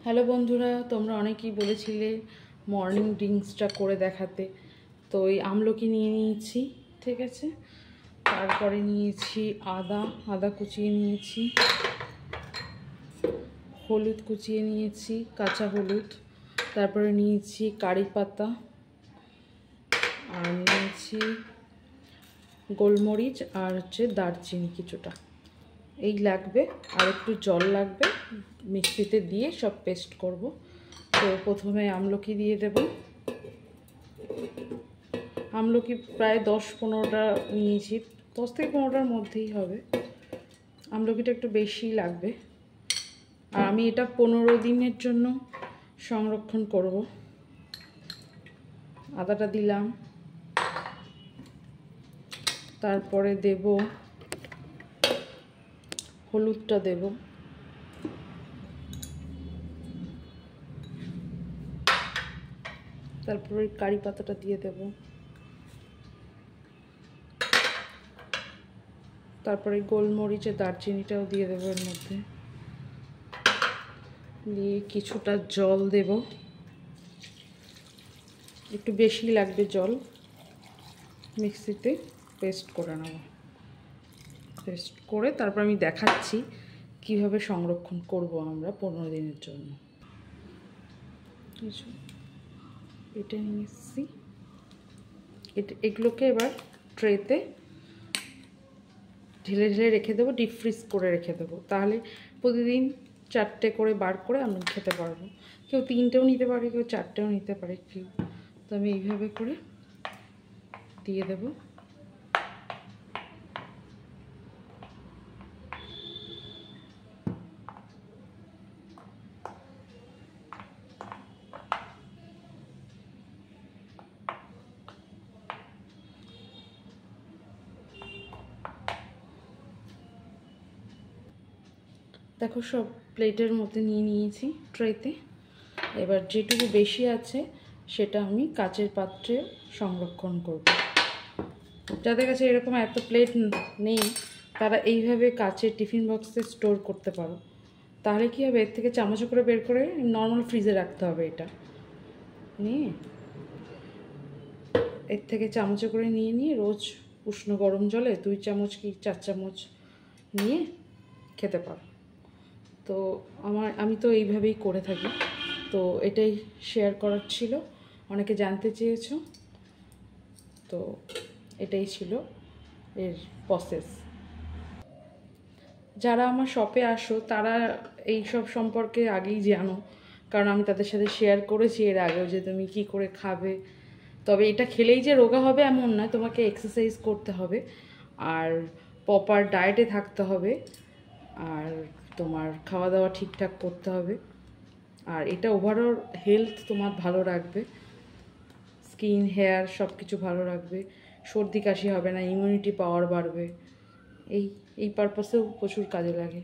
Hello বন্ধুরা, তোমরা অনেকেই বলেছিলে মর্নিং ড্রিঙ্কসটা করে দেখাতে। তো ওই আমলকি নিয়ে নিয়েছি, ঠিক আছে। তারপরে নিয়েছি আদা কুচিয়ে নিয়েছি, হলুদ কুচিয়ে নিয়েছি, কাঁচা হলুদ। তারপরে নিয়েছি কারি পাতা, আর নিয়েছি গোলমরিচ, আর দারচিনি কিছুটা। এই লাগবে, আর একটু জল লাগবে, মিক্সিতে দিয়ে সব পেস্ট করব। তো প্রথমে আমলকি দিয়ে দেব। আমলকি প্রায় 10-15টা নিয়েছি, 10 থেকে 15টার মধ্যেই হবে। আমলকিটা একটু বেশি লাগবে, আর আমি এটা 15 দিনের জন্য সংরক্ষণ করব। আদাটা দিলাম, তারপরে দেব হলুদটা, দেব তারপরে কারি পাতাটা দিয়ে দেব, তারপরে গোলমরিচের দারচিনিটাও দিয়ে দেবো এর মধ্যে, দিয়ে কিছুটা জল দেব, একটু বেশি লাগবে জল। মিক্সিতে পেস্ট করে নেব। পেস্ট করে তারপর আমি দেখাচ্ছি কিভাবে সংরক্ষণ করব আমরা 15 দিনের জন্য। এটা নিয়ে এসেছি, এগুলোকে এবার ট্রেতে ঢেলে ঢেলে রেখে দেবো, ডিপ ফ্রিজ করে রেখে দেবো। তাহলে প্রতিদিন 4টে করে বার করে আমি খেতে পারবো। কেউ 3টেও নিতে পারে, কেউ 4টেও নিতে পারে কেউ। তো আমি এইভাবে করে দিয়ে দেবো। দেখো সব প্লেটের মধ্যে নিয়ে নিয়েছি ট্রেতে। এবার যেটুকু বেশি আছে সেটা আমি কাচের পাত্রে সংরক্ষণ করব। যাদের কাছে এরকম এত প্লেট নেই তারা এইভাবে কাচের টিফিন বক্সে স্টোর করতে পারো। তাহলে কী হবে, এর থেকে চামচে করে বের করে নর্মাল ফ্রিজে রাখতে হবে। এটা নিয়ে এর থেকে চামচে করে নিয়ে রোজ উষ্ণ গরম জলে 2 চামচ কি 4 চামচ নিয়ে খেতে পারো। তো আমি তো এইভাবেই করে থাকি। তো এটাই শেয়ার করার ছিল, অনেকে জানতে চেয়েছো। তো এটাই ছিল এর প্রসেস। যারা আমার শপে আসো তারা এই সব সম্পর্কে আগেই জানো, কারণ আমি তাদের সাথে শেয়ার করেছি এর আগেও যে তুমি কি করে খাবে। তবে এটা খেলেই যে রোগা হবে এমন নয়, তোমাকে এক্সারসাইজ করতে হবে, আর প্রপার ডায়েটে থাকতে হবে, আর তোমার খাওয়া দাওয়া ঠিকঠাক করতে হবে। আর এটা ওভারঅল হেলথ তোমার ভালো রাখবে, স্কিন হেয়ার সব কিছু ভালো রাখবে, সর্দি কাশি হবে না, ইমিউনিটি পাওয়ার বাড়বে। এই পারপাসেও প্রচুর কাজে লাগে।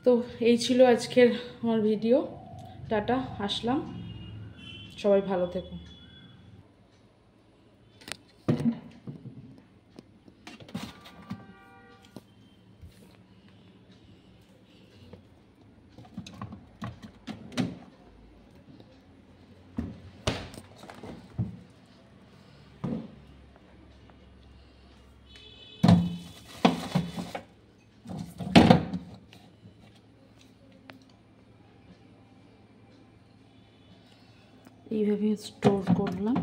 তো এই ছিল আজকের আমার ভিডিও। টাটা, আসলাম, সবাই ভালো থেকো। এইভাবে স্টোর করলাম।